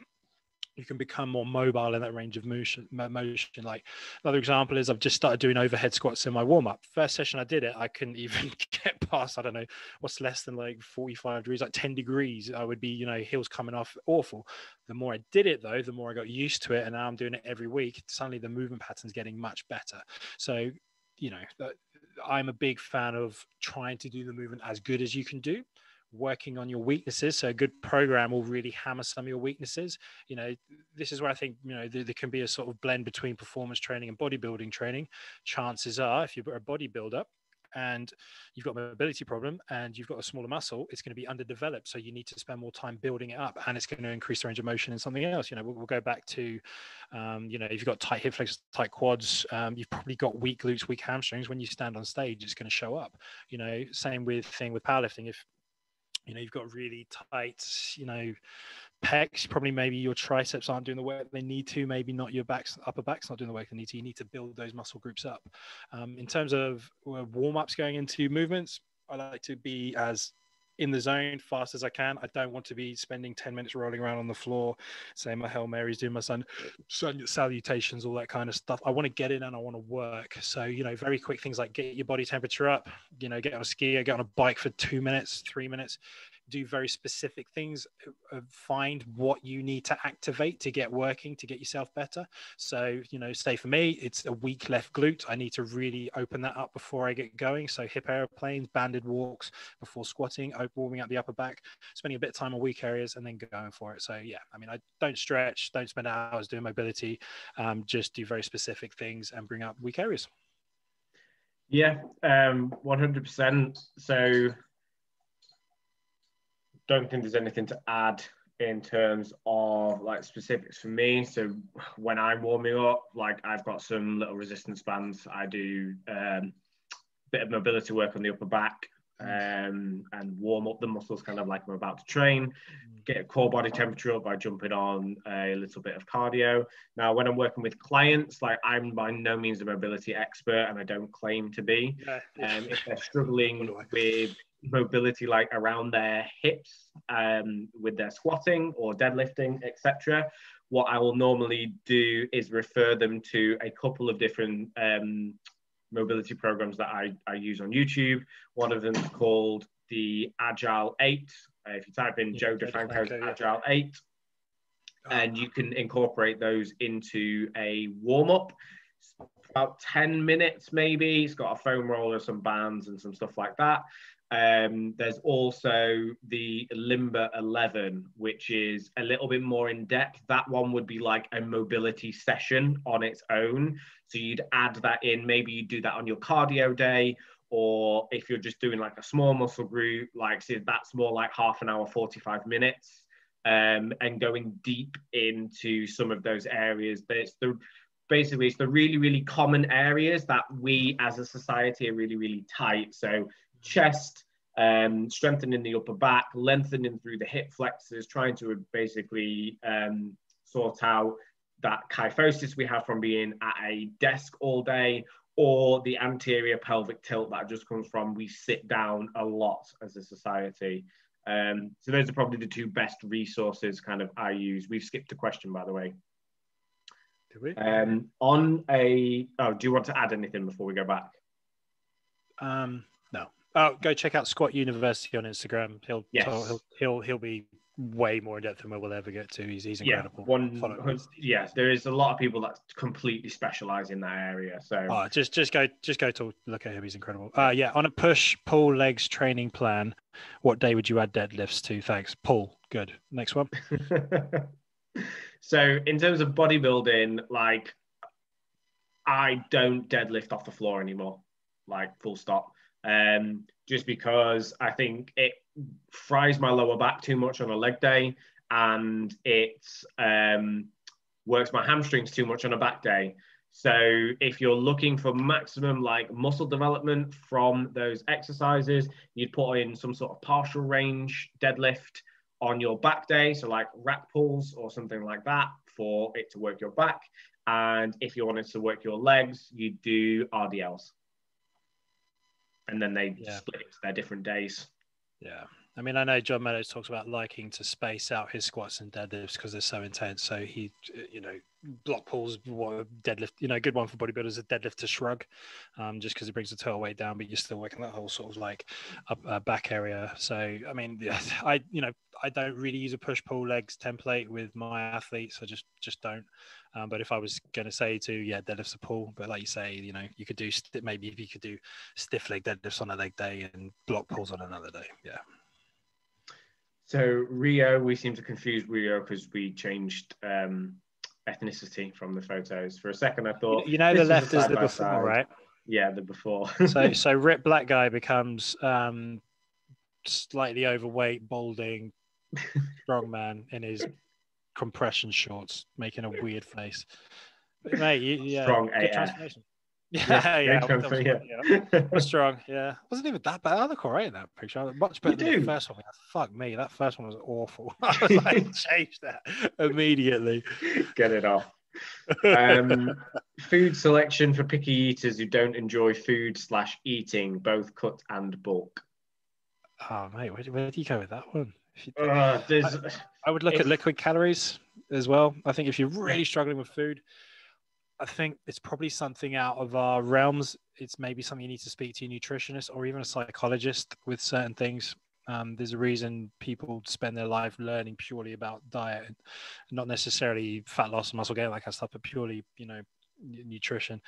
You can become more mobile in that range of motion. Like another example is I've just started doing overhead squats in my warm-up. First session I did it, I couldn't even get past, I don't know, what's less than like 45 degrees, like 10 degrees. I would be, heels coming off, awful. The more I did it though, the more I got used to it. And now I'm doing it every week. Suddenly the movement pattern's getting much better. So, I'm a big fan of trying to do the movement as good as you can do, working on your weaknesses. So a good program will really hammer some of your weaknesses. This is where I think, there can be a sort of blend between performance training and bodybuilding training. Chances are, if you're a bodybuilder and you've got a mobility problem and you've got a smaller muscle, it's going to be underdeveloped. So you need to spend more time building it up, and it's going to increase the range of motion in something else. We'll go back to, if you've got tight hip flexors, tight quads, you've probably got weak glutes, weak hamstrings. When you stand on stage, it's going to show up. Same with powerlifting. If you've got really tight, pecs, probably maybe your triceps aren't doing the work they need to, maybe not your upper back's not doing the work they need to. You need to build those muscle groups up. In terms of warm-ups going into movements, I like to be as in the zone fast as I can. I don't want to be spending 10 minutes rolling around on the floor, saying my Hail Marys, doing my sun salutations, all that kind of stuff. I want to get in and I want to work. So, very quick things like get your body temperature up, get on a skier, get on a bike for 2 minutes, 3 minutes, do very specific things, find what you need to activate to get working, to get yourself better. So, say for me, it's a weak left glute. I need to really open that up before I get going. So hip airplanes, banded walks before squatting, warming up the upper back, spending a bit of time on weak areas and then going for it. So yeah, I don't stretch, don't spend hours doing mobility, just do very specific things and bring up weak areas. Yeah, 100%. So don't think there's anything to add in terms of like specifics for me. So when I'm warming up, like I've got some little resistance bands. I do a bit of mobility work on the upper back and warm up the muscles kind of like I'm about to train, get a core body temperature up by jumping on a little bit of cardio. Now, when I'm working with clients, like I'm by no means a mobility expert and I don't claim to be. If they're struggling with mobility like around their hips with their squatting or deadlifting, etc., what I will normally do is refer them to a couple of different mobility programs that I use on YouTube. One of them is called the Agile 8. If you type in Joe DeFranco's Agile 8, and you can incorporate those into a warm-up. About 10 minutes maybe. It's got a foam roller, some bands and some stuff like that. There's also the Limber 11, which is a little bit more in depth. That one would be like a mobility session on its own. So you'd add that in. Maybe you do that on your cardio day, or if you're just doing like a small muscle group, like say that's more like half an hour, 45 minutes, and going deep into some of those areas. But it's the really, really common areas that we as a society are really, really tight. So chest, strengthening the upper back, lengthening through the hip flexors, trying to basically sort out that kyphosis we have from being at a desk all day, or the anterior pelvic tilt that just comes from we sit down a lot as a society. So those are probably the two best resources kind of I use. We've skipped a question, by the way. Did we? Do you want to add anything before we go back? No. Oh, go check out Squat University on Instagram. He'll be way more in depth than we'll ever get to. He's incredible. Yes, there is a lot of people that completely specialize in that area. So just go to look at him. He's incredible. On a push pull legs training plan, what day would you add deadlifts to? Thanks. Pull. Good. Next one. So in terms of bodybuilding, like I don't deadlift off the floor anymore, like full stop. Just because I think it fries my lower back too much on a leg day, and it works my hamstrings too much on a back day. So if you're looking for maximum like muscle development from those exercises, you'd put in some sort of partial range deadlift on your back day. So like rack pulls or something like that for it to work your back. And if you wanted to work your legs, you do RDLs. And then they split into their different days. Yeah. I mean, I know John Meadows talks about liking to space out his squats and deadlifts because they're so intense. So he, block pulls, deadlift, a good one for bodybuilders, a deadlift to shrug, just because it brings the total weight down, but you're still working that whole sort of like back area. So, I mean, I don't really use a push pull legs template with my athletes. I just don't. But if I was going to say deadlifts a pull, but like you say, you could do maybe if you could do stiff leg deadlifts on a leg day and block pulls on another day. Yeah. So Rio, we seem to confuse Rio because we changed ethnicity from the photos. For a second, I thought the left is the before, right? Yeah, the before. so ripped black guy becomes slightly overweight, balding, strong man in his compression shorts, making a weird face. But, mate, strong good AF. Transformation. Was strong. Yeah, wasn't even that bad. I look alright in that picture. Much better than the first one. Fuck me, that first one was awful. I was like, change that immediately. Get it off. Food selection for picky eaters who don't enjoy food/eating, both cut and bulk. Oh mate, where do you go with that one? I would look at liquid calories as well. I think if you're really struggling with food, I think it's probably something out of our realms. It's maybe something you need to speak to a nutritionist or even a psychologist with certain things. There's a reason people spend their life learning purely about diet, and not necessarily fat loss and muscle gain, that kind of stuff, but purely, nutrition.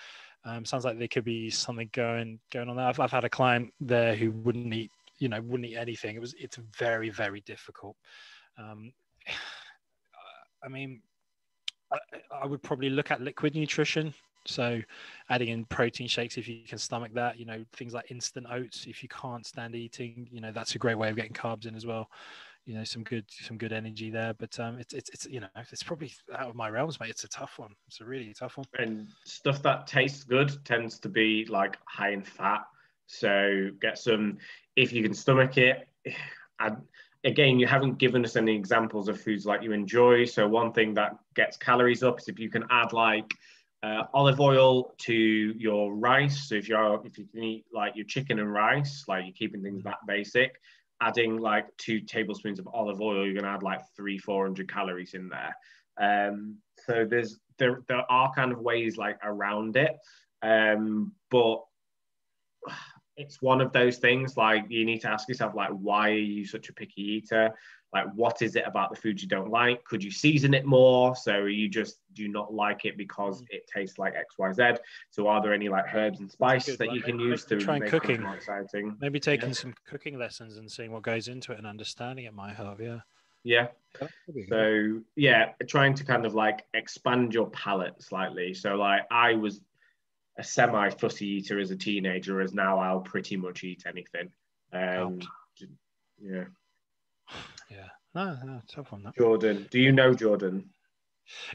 Sounds like there could be something going on there. I've had a client there who wouldn't eat anything. It's very, very difficult. I mean, I would probably look at liquid nutrition. So adding in protein shakes, if you can stomach that, things like instant oats, if you can't stand eating, that's a great way of getting carbs in as well. Some good energy there, but it's probably out of my realms, mate. It's a tough one. It's a really tough one. And stuff that tastes good tends to be like high in fat. So get some, if you can stomach it. Again, you haven't given us any examples of foods like you enjoy. So one thing that gets calories up is if you can add like olive oil to your rice. So if you can eat like your chicken and rice, like you're keeping things that basic, adding like 2 tablespoons of olive oil, you're gonna add like 300-400 calories in there. So there are kind of ways like around it, but it's one of those things like you need to ask yourself, like, why are you such a picky eater? Like, what is it about the food you don't like? Could you season it more? So you just do not like it because it tastes like XYZ. So are there any like herbs and spices that you can use to make it more exciting? Maybe taking some cooking lessons and seeing what goes into it and understanding it might help. Yeah. So trying to kind of like expand your palate slightly. So like I was a semi-fussy eater as a teenager, as now I'll pretty much eat anything. Yeah. No, tough on that. Jordan, do you know Jordan?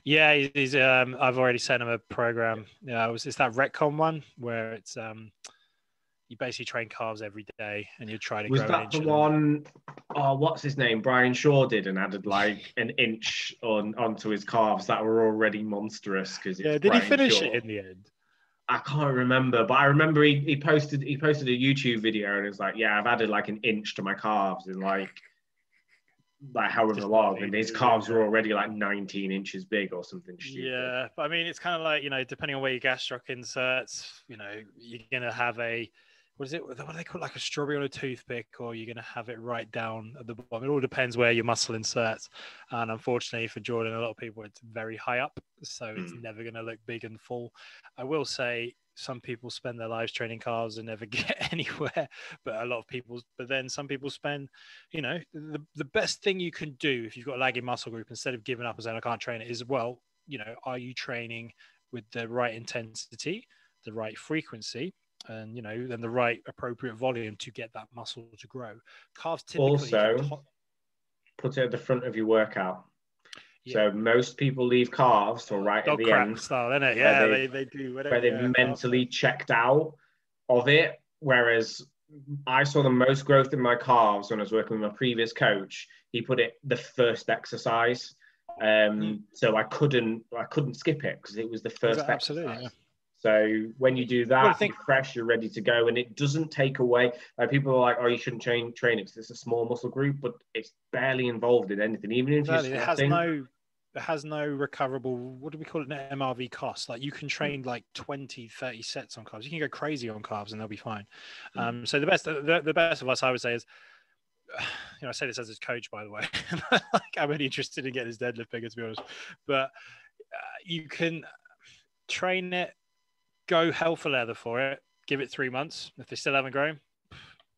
Yeah, he's. I've already sent him a program. It's that Retcon one where it's you basically train calves every day and you try to grow an inch. Was that the one? Oh, what's his name? Brian Shaw did and added like an inch onto his calves that were already monstrous because did he finish it in the end? I can't remember, but I remember he posted a YouTube video and it was like, I've added like an inch to my calves in like like however Just long, what and they his do, calves yeah. were already like 19 inches big or something stupid. Yeah, but I mean, it's kind of like, depending on where your gastroc inserts, you're gonna have what is it? What do they call it? Like a strawberry on a toothpick, or you're gonna have it right down at the bottom. It all depends where your muscle inserts. And unfortunately for Jordan, a lot of people, it's very high up, so it's never gonna look big and full. I will say some people spend their lives training calves and never get anywhere, but then some people spend, the best thing you can do if you've got a lagging muscle group, instead of giving up and saying I can't train it, is, well, are you training with the right intensity, the right frequency, and then the right appropriate volume to get that muscle to grow? Calves typically Also, put it at the front of your workout. Yeah. So most people leave calves till right at dog the crap end style, isn't it? Yeah, they do. where they've mentally checked out of it. Whereas I saw the most growth in my calves when I was working with my previous coach. He put it the first exercise. So I couldn't skip it because it was the first Absolutely, exercise. yeah. So when you do that, you're fresh, you're ready to go, and it doesn't take away. Like, people are like, "Oh, you shouldn't train it because it's a small muscle group," but it's barely involved in anything. Even if you're sweating, it has no recoverable, what do we call it, MRV cost. Like, you can train like 20, 30 sets on calves. You can go crazy on calves and they'll be fine. So the best of us, I would say, is, I say this as his coach, by the way. Like, I'm only interested in getting his deadlift bigger, to be honest. But you can train it, go hell for leather for it, give it 3 months. If they still haven't grown,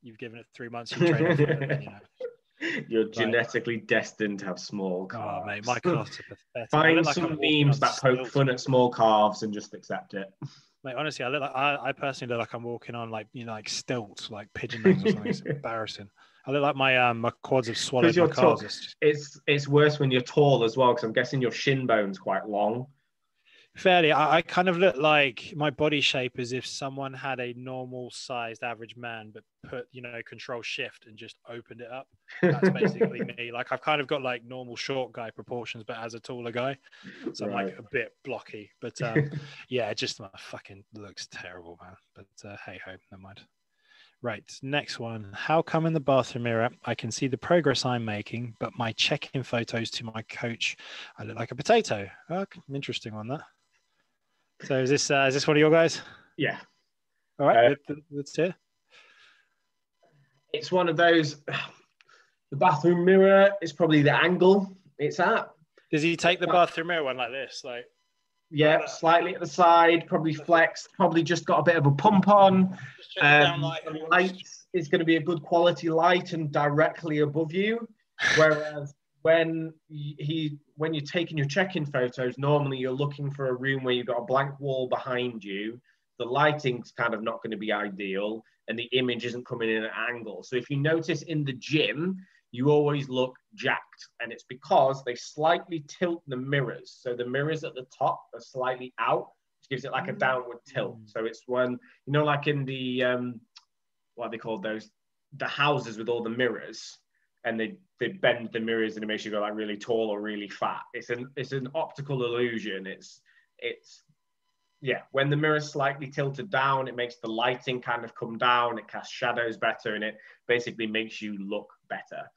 you've given it 3 months, you train it for it, You're genetically destined to have small calves. Oh, mate, my calves are pathetic. Find some memes that poke fun at small calves and just accept it. Mate, honestly, I personally look like I'm walking on like stilts, like pigeon legs or something. It's embarrassing. I look like my quads have swallowed my calves. It's worse when you're tall as well, because I'm guessing your shin bone's quite long. Fairly, I kind of look like, my body shape is if someone had a normal sized average man, but put, control shift and just opened it up. That's basically me. Like, I've kind of got like normal short guy proportions, but as a taller guy. So I'm like a bit blocky, but yeah, it just fucking looks terrible, man. But hey ho, never mind. Right, next one. How come in the bathroom mirror I can see the progress I'm making, but my check-in photos to my coach, I look like a potato? Oh, interesting one, that. So is this one of your guys? Yeah. All right, let's hear. It's one of those. The bathroom mirror is probably the angle it's at. Does he take the bathroom mirror one like this? Like, yeah, slightly at the side, probably flexed, probably just got a bit of a pump on. The light is going to be a good quality light and directly above you. Whereas when you're taking your check-in photos, normally you're looking for a room where you've got a blank wall behind you. The lighting's kind of not going to be ideal, and the image isn't coming in at an angle. So if you notice in the gym, you always look jacked, and it's because they slightly tilt the mirrors. So the mirrors at the top are slightly out, which gives it like a downward tilt. So it's when, like in the, what are they called, those, the houses with all the mirrors, and they bend the mirrors and it makes you go like really tall or really fat. It's an optical illusion. It's yeah, when the mirror's slightly tilted down, it makes the lighting kind of come down, it casts shadows better, and it basically makes you look better.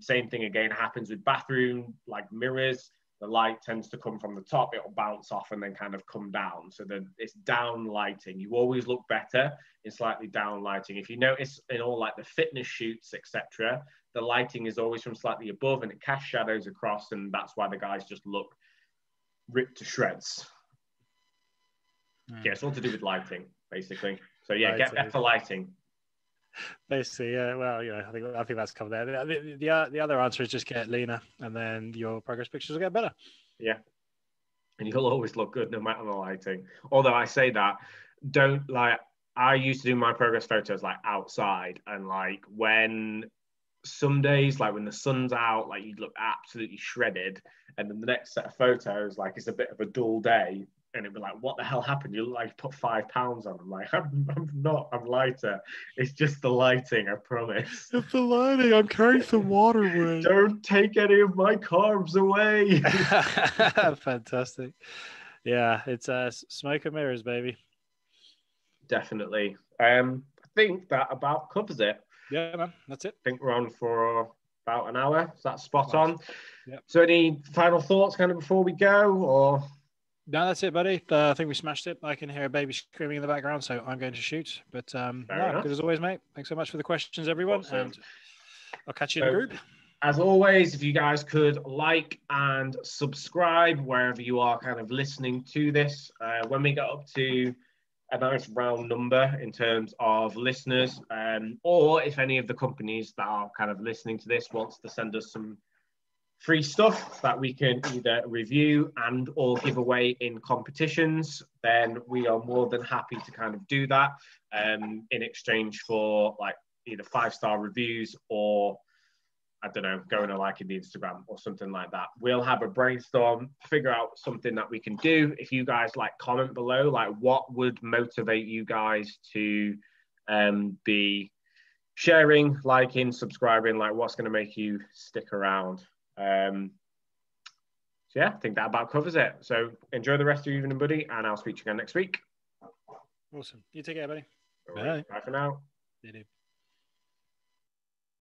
Same thing again happens with bathroom, like mirrors. The light tends to come from the top, it'll bounce off and then kind of come down. So then it's down lighting. You always look better in slightly down lighting. If you notice in all like the fitness shoots, etc., the lighting is always from slightly above and it casts shadows across, and that's why the guys just look ripped to shreds. Yeah, it's all to do with lighting, basically. So yeah, get better lighting. Basically, yeah. Well, I think that's covered there. The other answer is just get leaner, and then your progress pictures will get better. Yeah, and you'll always look good no matter the lighting. Although I say that, don't like. I used to do my progress photos like outside, and like when some days, like when the sun's out, like you look absolutely shredded, and then the next set of photos, like it's a bit of a dull day. And it'd be like, what the hell happened? You look like you put 5 pounds on. I'm like, I'm not. I'm lighter. It's just the lighting, I promise. It's the lighting. I'm carrying some water with. Don't take any of my carbs away. Fantastic. Yeah, it's smoke and mirrors, baby. Definitely. I think that about covers it. Yeah, man. That's it. I think we're on for about an hour. So that's spot on. Yep. So any final thoughts kind of before we go, or? No, that's it, buddy. I think we smashed it. I can hear a baby screaming in the background, so I'm going to shoot. But no, good as always, mate. Thanks so much for the questions, everyone. Awesome. And I'll catch you in the group. As always, if you guys could like and subscribe wherever you are kind of listening to this. When we get up to a nice round number in terms of listeners, or if any of the companies that are kind of listening to this wants to send us some free stuff that we can either review and or give away in competitions, then we are more than happy to kind of do that in exchange for like either 5-star reviews or, I don't know, going to like in the Instagram or something like that. We'll have a brainstorm, figure out something that we can do. If you guys like comment below, like what would motivate you guys to be sharing, liking, subscribing, like what's going to make you stick around. So yeah, I think that about covers it. So enjoy the rest of your evening, buddy, and I'll speak to you again next week. Awesome. You take care, buddy. Bye for now.